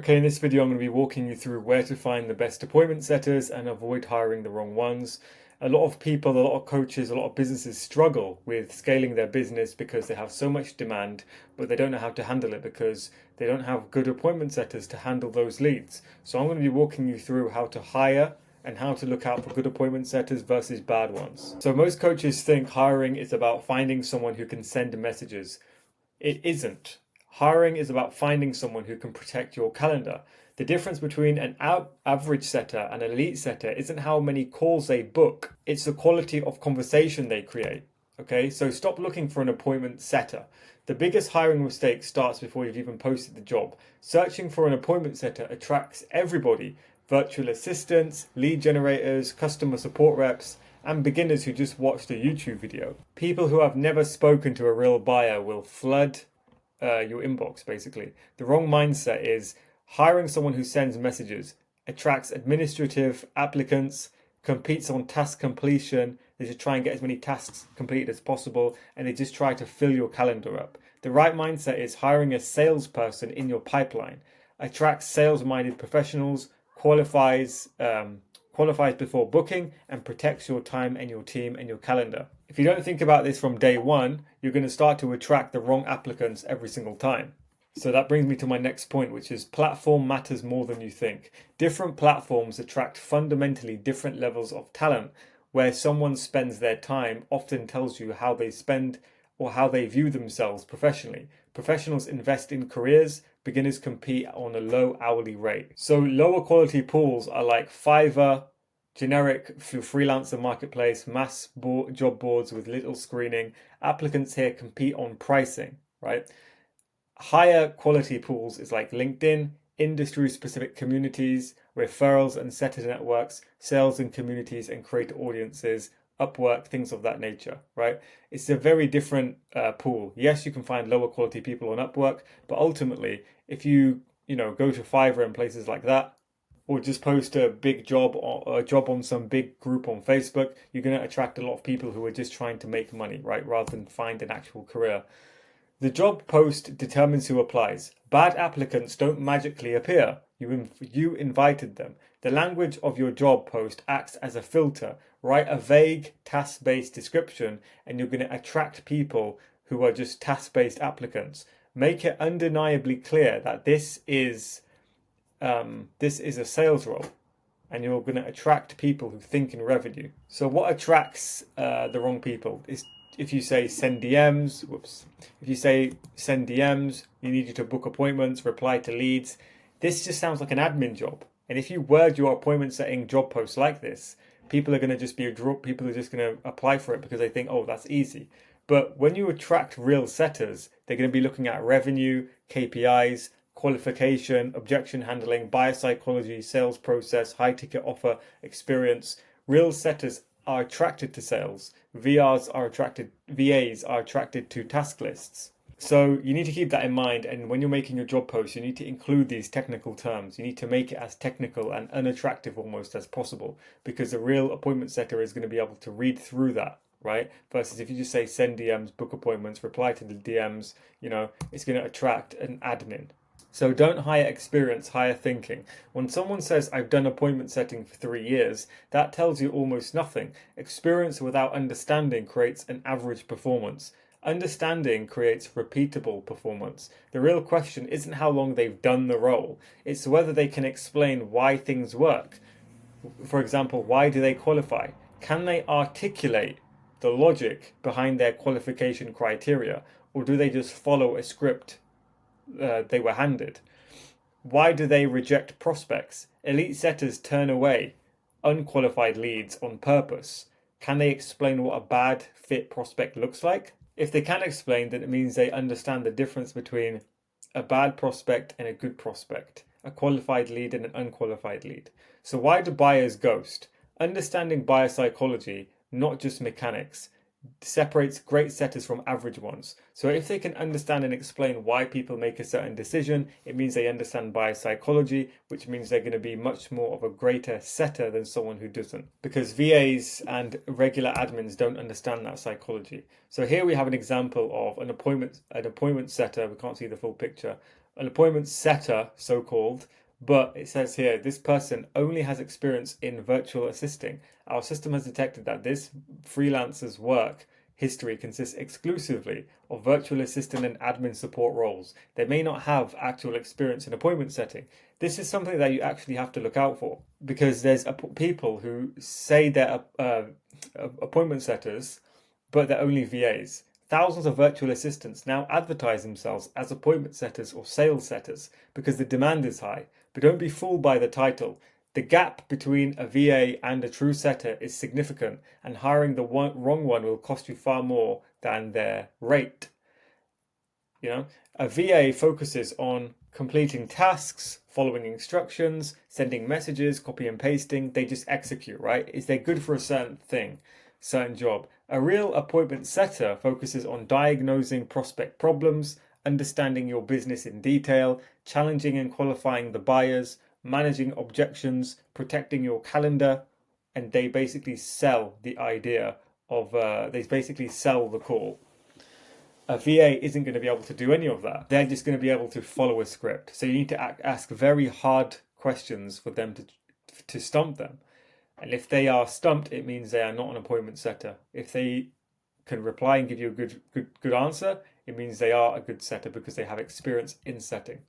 Okay, in this video, I'm going to be walking you through where to find the best appointment setters and avoid hiring the wrong ones. A lot of people, a lot of coaches, a lot of businesses struggle with scaling their business because they have so much demand, but they don't know how to handle it because they don't have good appointment setters to handle those leads. So I'm going to be walking you through how to hire and how to look out for good appointment setters versus bad ones. So most coaches think hiring is about finding someone who can send messages. It isn't. Hiring is about finding someone who can protect your calendar. The difference between an average setter and an elite setter isn't how many calls they book, it's the quality of conversation they create. Okay, so stop looking for an appointment setter. The biggest hiring mistake starts before you've even posted the job. Searching for an appointment setter attracts everybody: virtual assistants, lead generators, customer support reps, and beginners who just watched a YouTube video. People who have never spoken to a real buyer will flood your inbox, basically. The wrong mindset is hiring someone who sends messages, attracts administrative applicants, competes on task completion. They just try and get as many tasks completed as possible, and they just try to fill your calendar up. The right mindset is hiring a salesperson in your pipeline, attracts sales-minded professionals, qualifies before booking, and protects your time and your team and your calendar. If you don't think about this from day one, you're going to start to attract the wrong applicants every single time. So that brings me to my next point, which is platform matters more than you think. Different platforms attract fundamentally different levels of talent. Where someone spends their time often tells you how they spend or how they view themselves professionally. Professionals invest in careers, beginners compete on a low hourly rate. So lower quality pools are like Fiverr, generic freelancer marketplace, job boards with little screening. Applicants here compete on pricing, right? Higher quality pools is like LinkedIn, industry-specific communities, referrals and setter networks, sales and communities and create audiences, Upwork, things of that nature, right? It's a very different pool. Yes, you can find lower quality people on Upwork, but ultimately, if you go to Fiverr and places like that, or just post a big job or a job on some big group on Facebook, you're going to attract a lot of people who are just trying to make money, right? Rather than find an actual career. The job post determines who applies. Bad applicants don't magically appear. You invited them. The language of your job post acts as a filter. Write a vague task-based description and you're going to attract people who are just task-based applicants. Make it undeniably clear that this is a sales role, and you're going to attract people who think in revenue. So what attracts the wrong people is if you say send DMs, if you say send DMs, you need you to book appointments, reply to leads. This just sounds like an admin job. And if you word your appointment setting job posts like this, people are going to just apply for it because they think, oh, that's easy. But when you attract real setters, they're going to be looking at revenue, KPIs, qualification, objection handling, buyer psychology, sales process, high ticket offer, experience. Real setters are attracted to sales. VAs are attracted to task lists. So you need to keep that in mind, and when you're making your job post, you need to include these technical terms. You need to make it as technical and unattractive almost as possible, because a real appointment setter is going to be able to read through that, right? Versus if you just say send DMs, book appointments, reply to the DMs, it's going to attract an admin. So don't hire experience, hire thinking. When someone says, I've done appointment setting for 3 years, that tells you almost nothing. Experience without understanding creates an average performance. Understanding creates repeatable performance. The real question isn't how long they've done the role, it's whether they can explain why things work. For example, why do they qualify? Can they articulate the logic behind their qualification criteria, or do they just follow a script they were handed? Why do they reject prospects? Elite setters turn away unqualified leads on purpose. Can they explain what a bad fit prospect looks like? If they can explain, then it means they understand the difference between a bad prospect and a good prospect, a qualified lead and an unqualified lead. So why do buyers ghost? Understanding buyer psychology, not just mechanics, separates great setters from average ones. So if they can understand and explain why people make a certain decision, it means they understand buyer psychology, which means they're going to be much more of a greater setter than someone who doesn't. Because VAs and regular admins don't understand that psychology. So here we have an example of an appointment setter. We can't see the full picture. an appointment setter, so called, but it says here this person only has experience in virtual assisting. Our system has detected that this freelancer's work history consists exclusively of virtual assistant and admin support roles. They may not have actual experience in appointment setting. This is something that you actually have to look out for, because there's people who say they're appointment setters, but they're only VAs. Thousands of virtual assistants now advertise themselves as appointment setters or sales setters because the demand is high. But don't be fooled by the title. The gap between a VA and a true setter is significant, and hiring the wrong one will cost you far more than their rate. A VA focuses on completing tasks, following instructions, sending messages, copy and pasting. They just execute, right? They're good for a certain thing, certain job. A real appointment setter focuses on diagnosing prospect problems, understanding your business in detail, challenging and qualifying the buyers, managing objections, protecting your calendar, and they basically sell the idea of, they basically sell the call. A VA isn't going to be able to do any of that. They're just going to be able to follow a script. So you need to ask very hard questions for them to stump them. And if they are stumped, it means they are not an appointment setter. If they can reply and give you a good answer, it means they are a good setter because they have experience in setting.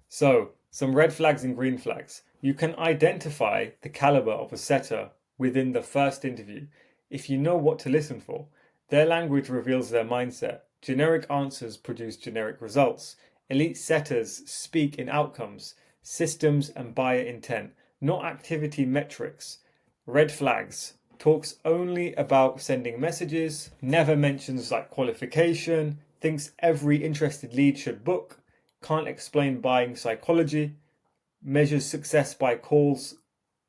So, some red flags and green flags. You can identify the caliber of a setter within the first interview if you know what to listen for. Their language reveals their mindset. Generic answers produce generic results. Elite setters speak in outcomes, systems, and buyer intent, not activity metrics. Red flags. Talks only about sending messages, never mentions like qualification, thinks every interested lead should book, can't explain buying psychology, measures success by calls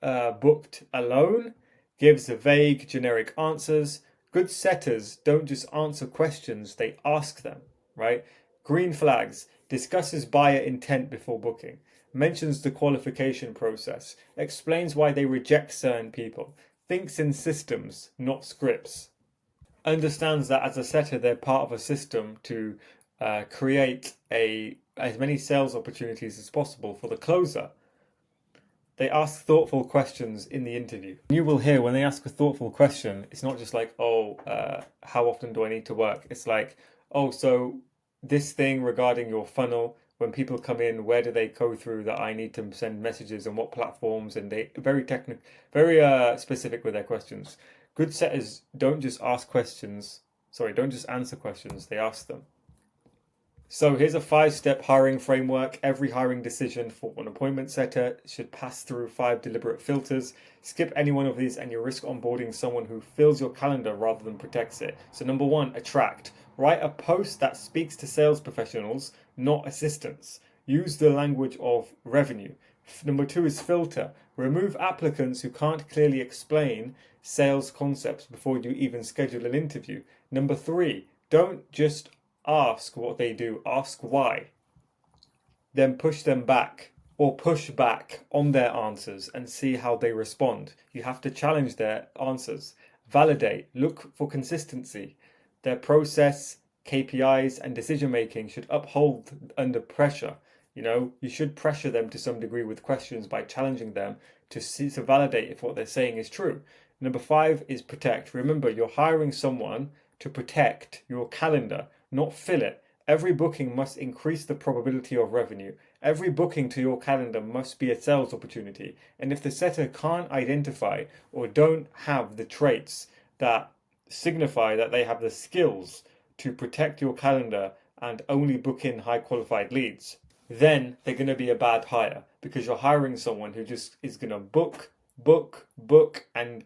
booked alone, gives vague generic answers. Good setters don't just answer questions, they ask them, right? Green flags. Discusses buyer intent before booking, mentions the qualification process, explains why they reject certain people, thinks in systems, not scripts, understands that as a setter they're part of a system to create as many sales opportunities as possible for the closer. They ask thoughtful questions in the interview. You will hear when they ask a thoughtful question, it's not just like, how often do I need to work? It's like, so this thing regarding your funnel, when people come in, where do they go through that I need to send messages and what platforms? And they very technical, very specific with their questions. Good setters don't just answer questions, they ask them. So here's a 5-step hiring framework. Every hiring decision for an appointment setter should pass through 5 deliberate filters. Skip any one of these and you risk onboarding someone who fills your calendar rather than protects it. So number 1, attract. Write a post that speaks to sales professionals, not assistants. Use the language of revenue. Number 2 is filter. Remove applicants who can't clearly explain sales concepts before you even schedule an interview. Number 3, don't just ask what they do, ask why. Then push them back or push back on their answers and see how they respond. You have to challenge their answers. Validate, look for consistency. Their process, KPIs, and decision making should uphold under pressure. You should pressure them to some degree with questions by challenging them to validate if what they're saying is true. Number 5 is protect. Remember, you're hiring someone to protect your calendar, not fill it. Every booking must increase the probability of revenue. Every booking to your calendar must be a sales opportunity. And if the setter can't identify or don't have the traits that signify that they have the skills to protect your calendar and only book in high qualified leads, then they're going to be a bad hire, because you're hiring someone who just is going to book and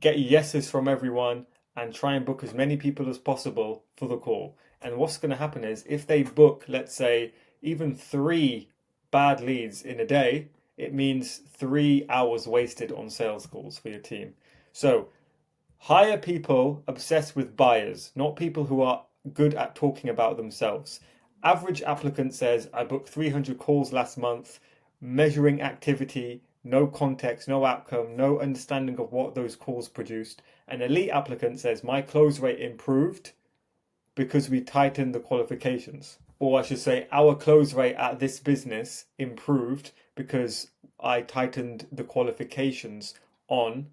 get yeses from everyone and try and book as many people as possible for the call. And what's going to happen is if they book, let's say, even 3 bad leads in a day, it means 3 hours wasted on sales calls for your team. So hire people obsessed with buyers, not people who are good at talking about themselves. Average applicant says, I booked 300 calls last month, measuring activity, no context, no outcome, no understanding of what those calls produced. An elite applicant says, my close rate improved because we tightened the qualifications. or I should say, our close rate at this business improved because I tightened the qualifications on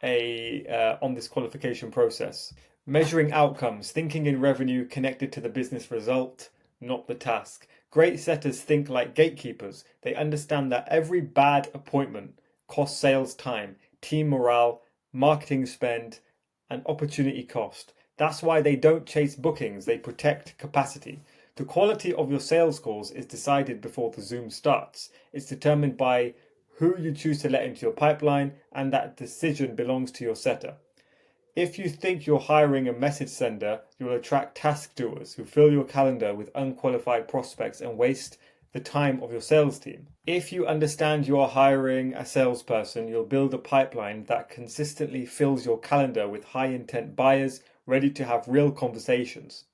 on this qualification process. Measuring outcomes, thinking in revenue connected to the business result, not the task. Great setters think like gatekeepers. They understand that every bad appointment costs sales time, team morale, marketing spend, and opportunity cost. That's why they don't chase bookings, they protect capacity. The quality of your sales calls is decided before the Zoom starts. It's determined by who you choose to let into your pipeline, and that decision belongs to your setter. If you think you're hiring a message sender, you'll attract task doers who fill your calendar with unqualified prospects and waste the time of your sales team. If you understand you are hiring a salesperson, you'll build a pipeline that consistently fills your calendar with high intent buyers ready to have real conversations.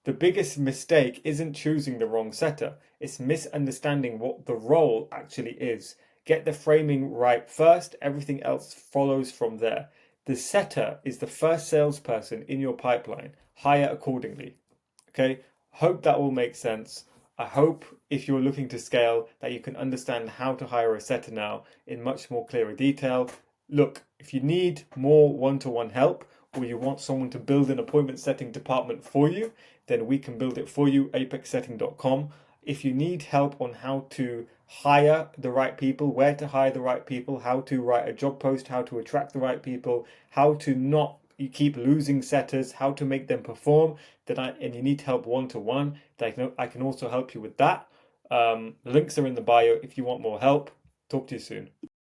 The biggest mistake isn't choosing the wrong setter, it's misunderstanding what the role actually is. Get the framing right first, everything else follows from there. The setter is the first salesperson in your pipeline. Hire accordingly. Okay, hope that all makes sense. I hope if you're looking to scale that you can understand how to hire a setter now in much more clearer detail. Look, if you need more one-to-one help or you want someone to build an appointment setting department for you, then we can build it for you, apexsetting.com. If you need help on how to hire the right people, where to hire the right people, how to write a job post, how to attract the right people, how to not keep losing setters, how to make them perform, and you need help one-to-one, I can also help you with that. Links are in the bio if you want more help. Talk to you soon.